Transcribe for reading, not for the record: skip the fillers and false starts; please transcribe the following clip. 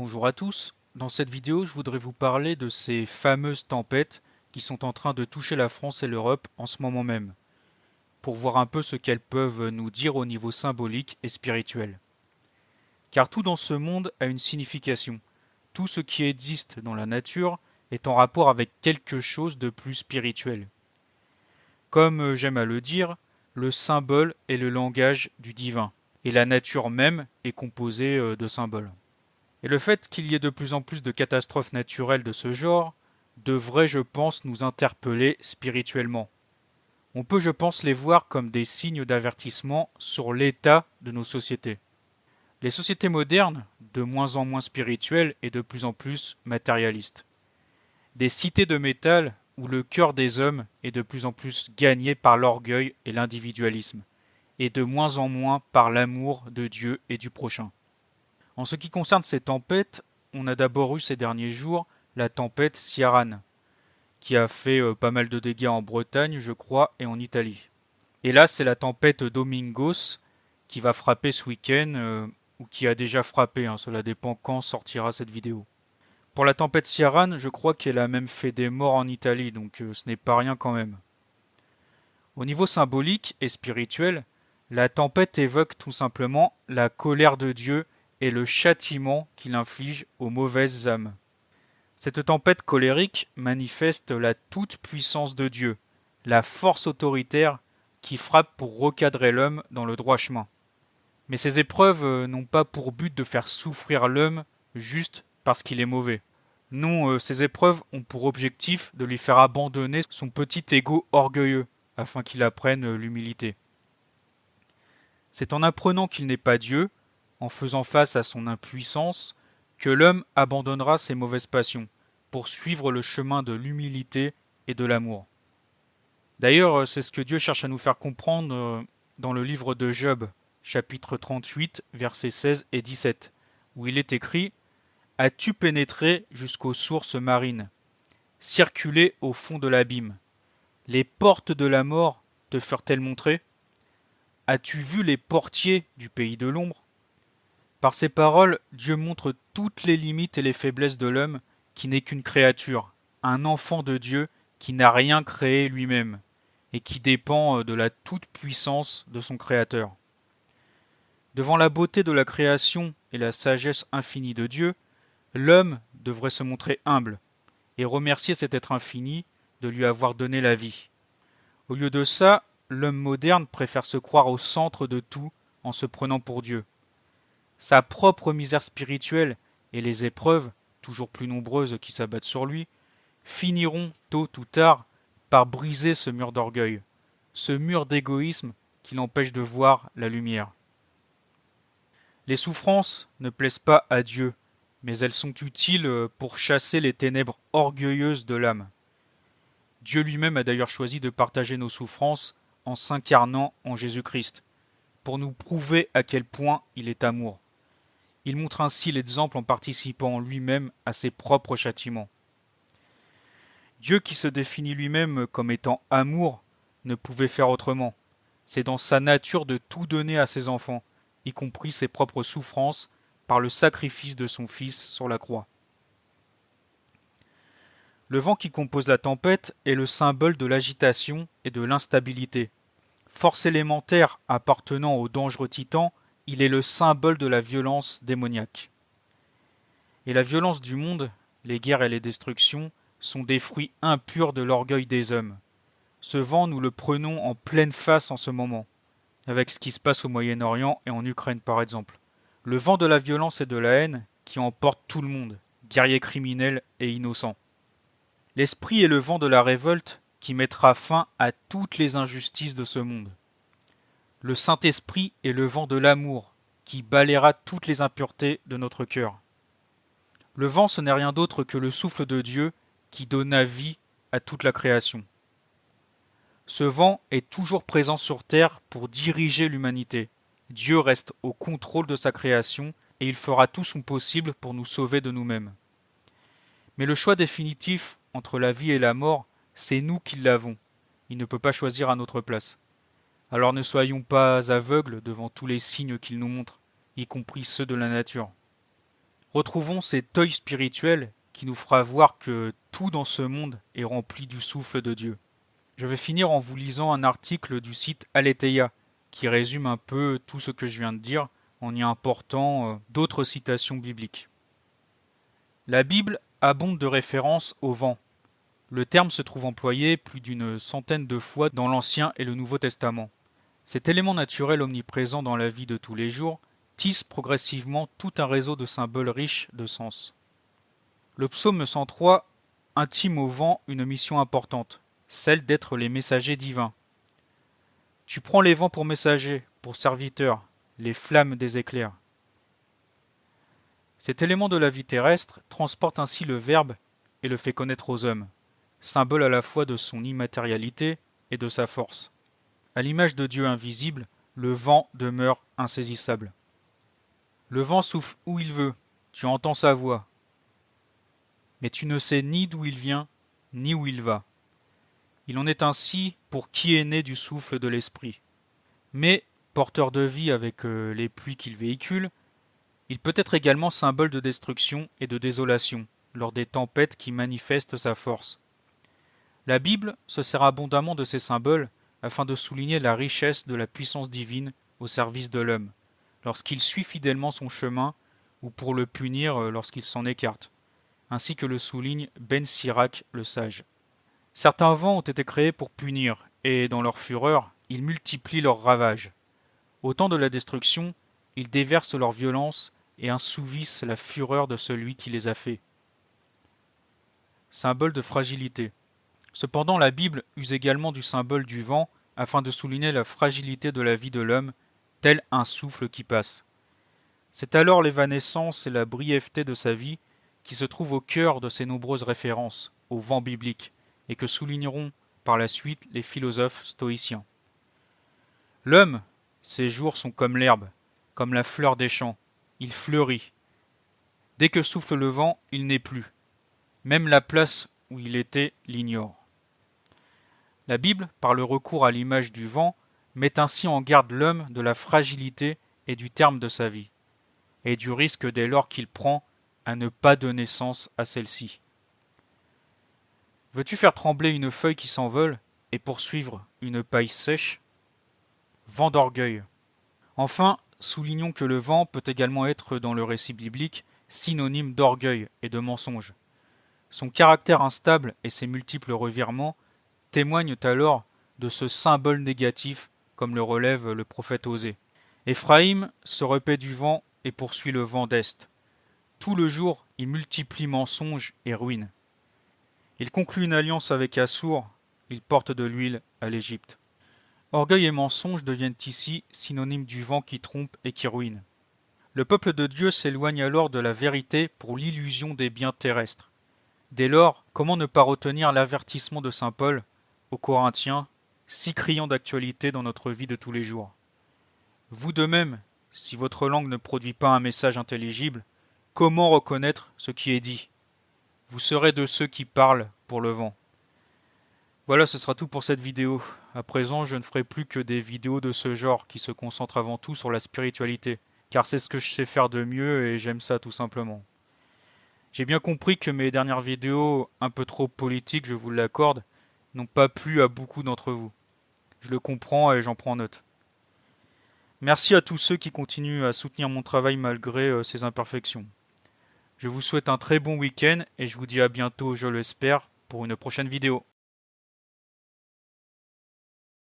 Bonjour à tous, dans cette vidéo je voudrais vous parler de ces fameuses tempêtes qui sont en train de toucher la France et l'Europe en ce moment même, pour voir un peu ce qu'elles peuvent nous dire au niveau symbolique et spirituel. Car tout dans ce monde a une signification, tout ce qui existe dans la nature est en rapport avec quelque chose de plus spirituel. Comme j'aime à le dire, le symbole est le langage du divin, et la nature même est composée de symboles. Et le fait qu'il y ait de plus en plus de catastrophes naturelles de ce genre devrait, je pense, nous interpeller spirituellement. On peut, je pense, les voir comme des signes d'avertissement sur l'état de nos sociétés. Les sociétés modernes, de moins en moins spirituelles et de plus en plus matérialistes. Des cités de métal où le cœur des hommes est de plus en plus gagné par l'orgueil et l'individualisme, et de moins en moins par l'amour de Dieu et du prochain. En ce qui concerne ces tempêtes, on a d'abord eu ces derniers jours la tempête Ciaran, qui a fait pas mal de dégâts en Bretagne, je crois, et en Italie. Et là, c'est la tempête Domingos qui va frapper ce week-end, ou qui a déjà frappé, hein, cela dépend quand sortira cette vidéo. Pour la tempête Ciaran, je crois qu'elle a même fait des morts en Italie, donc ce n'est pas rien quand même. Au niveau symbolique et spirituel, la tempête évoque tout simplement la colère de Dieu et le châtiment qu'il inflige aux mauvaises âmes. Cette tempête colérique manifeste la toute-puissance de Dieu, la force autoritaire qui frappe pour recadrer l'homme dans le droit chemin. Mais ces épreuves n'ont pas pour but de faire souffrir l'homme juste parce qu'il est mauvais. Non, ces épreuves ont pour objectif de lui faire abandonner son petit ego orgueilleux, afin qu'il apprenne l'humilité. C'est en apprenant qu'il n'est pas Dieu, en faisant face à son impuissance, que l'homme abandonnera ses mauvaises passions, pour suivre le chemin de l'humilité et de l'amour. D'ailleurs, c'est ce que Dieu cherche à nous faire comprendre dans le livre de Job, chapitre 38, versets 16 et 17, où il est écrit « As-tu pénétré jusqu'aux sources marines, circulé au fond de l'abîme? Les portes de la mort te furent-elles montrées? As-tu vu les portiers du pays de l'ombre ?» Par ces paroles, Dieu montre toutes les limites et les faiblesses de l'homme qui n'est qu'une créature, un enfant de Dieu qui n'a rien créé lui-même et qui dépend de la toute-puissance de son Créateur. Devant la beauté de la création et la sagesse infinie de Dieu, l'homme devrait se montrer humble et remercier cet être infini de lui avoir donné la vie. Au lieu de ça, l'homme moderne préfère se croire au centre de tout en se prenant pour Dieu. Sa propre misère spirituelle et les épreuves, toujours plus nombreuses qui s'abattent sur lui, finiront tôt ou tard par briser ce mur d'orgueil, ce mur d'égoïsme qui l'empêche de voir la lumière. Les souffrances ne plaisent pas à Dieu, mais elles sont utiles pour chasser les ténèbres orgueilleuses de l'âme. Dieu lui-même a d'ailleurs choisi de partager nos souffrances en s'incarnant en Jésus-Christ, pour nous prouver à quel point il est amour. Il montre ainsi l'exemple en participant lui-même à ses propres châtiments. Dieu qui se définit lui-même comme étant amour ne pouvait faire autrement. C'est dans sa nature de tout donner à ses enfants, y compris ses propres souffrances, par le sacrifice de son Fils sur la croix. Le vent qui compose la tempête est le symbole de l'agitation et de l'instabilité. Force élémentaire appartenant au dangereux titan, il est le symbole de la violence démoniaque. Et la violence du monde, les guerres et les destructions, sont des fruits impurs de l'orgueil des hommes. Ce vent, nous le prenons en pleine face en ce moment, avec ce qui se passe au Moyen-Orient et en Ukraine par exemple. Le vent de la violence et de la haine qui emporte tout le monde, guerriers criminels et innocents. L'esprit est le vent de la révolte qui mettra fin à toutes les injustices de ce monde. Le Saint-Esprit est le vent de l'amour qui balayera toutes les impuretés de notre cœur. Le vent, ce n'est rien d'autre que le souffle de Dieu qui donna vie à toute la création. Ce vent est toujours présent sur terre pour diriger l'humanité. Dieu reste au contrôle de sa création et il fera tout son possible pour nous sauver de nous-mêmes. Mais le choix définitif entre la vie et la mort, c'est nous qui l'avons. Il ne peut pas choisir à notre place. Alors ne soyons pas aveugles devant tous les signes qu'il nous montre, y compris ceux de la nature. Retrouvons cet œil spirituel qui nous fera voir que tout dans ce monde est rempli du souffle de Dieu. Je vais finir en vous lisant un article du site Aletheia qui résume un peu tout ce que je viens de dire en y important d'autres citations bibliques. La Bible abonde de références au vent. Le terme se trouve employé plus d'une centaine de fois dans l'Ancien et le Nouveau Testament. Cet élément naturel omniprésent dans la vie de tous les jours tisse progressivement tout un réseau de symboles riches de sens. Le psaume 103 intime au vent une mission importante, celle d'être les messagers divins. Tu prends les vents pour messagers, pour serviteurs, les flammes des éclairs. Cet élément de la vie terrestre transporte ainsi le Verbe et le fait connaître aux hommes, symbole à la fois de son immatérialité et de sa force. À l'image de Dieu invisible, le vent demeure insaisissable. Le vent souffle où il veut, tu entends sa voix, mais tu ne sais ni d'où il vient, ni où il va. Il en est ainsi pour qui est né du souffle de l'esprit. Mais, porteur de vie avec les pluies qu'il véhicule, il peut être également symbole de destruction et de désolation lors des tempêtes qui manifestent sa force. La Bible se sert abondamment de ces symboles afin de souligner la richesse de la puissance divine au service de l'homme, lorsqu'il suit fidèlement son chemin ou pour le punir lorsqu'il s'en écarte, ainsi que le souligne Ben Sirac le sage. Certains vents ont été créés pour punir, et dans leur fureur, ils multiplient leurs ravages. Au temps de la destruction, ils déversent leur violence et assouvissent la fureur de celui qui les a faits. Symbole de fragilité. Cependant, la Bible use également du symbole du vent afin de souligner la fragilité de la vie de l'homme, tel un souffle qui passe. C'est alors l'évanescence et la brièveté de sa vie qui se trouvent au cœur de ces nombreuses références au vent biblique et que souligneront par la suite les philosophes stoïciens. L'homme, ses jours sont comme l'herbe, comme la fleur des champs, il fleurit. Dès que souffle le vent, il n'est plus. Même la place où il était l'ignore. La Bible, par le recours à l'image du vent, met ainsi en garde l'homme de la fragilité et du terme de sa vie, et du risque dès lors qu'il prend à ne pas donner sens à celle-ci. Veux-tu faire trembler une feuille qui s'envole et poursuivre une paille sèche? Vent d'orgueil. Enfin, soulignons que le vent peut également être dans le récit biblique synonyme d'orgueil et de mensonge. Son caractère instable et ses multiples revirements témoignent alors de ce symbole négatif comme le relève le prophète Osée. Éphraïm se repaît du vent et poursuit le vent d'Est. Tout le jour, il multiplie mensonges et ruines. Il conclut une alliance avec Assour, il porte de l'huile à l'Égypte. Orgueil et mensonge deviennent ici synonymes du vent qui trompe et qui ruine. Le peuple de Dieu s'éloigne alors de la vérité pour l'illusion des biens terrestres. Dès lors, comment ne pas retenir l'avertissement de saint Paul aux Corinthiens, si criant d'actualité dans notre vie de tous les jours? Vous de même, si votre langue ne produit pas un message intelligible, comment reconnaître ce qui est dit? Vous serez de ceux qui parlent pour le vent. Voilà, ce sera tout pour cette vidéo. À présent, je ne ferai plus que des vidéos de ce genre qui se concentrent avant tout sur la spiritualité, car c'est ce que je sais faire de mieux et j'aime ça tout simplement. J'ai bien compris que mes dernières vidéos, un peu trop politiques, je vous l'accorde, n'ont pas plu à beaucoup d'entre vous. Je le comprends et j'en prends note. Merci à tous ceux qui continuent à soutenir mon travail malgré ses imperfections. Je vous souhaite un très bon week-end et je vous dis à bientôt, je l'espère, pour une prochaine vidéo.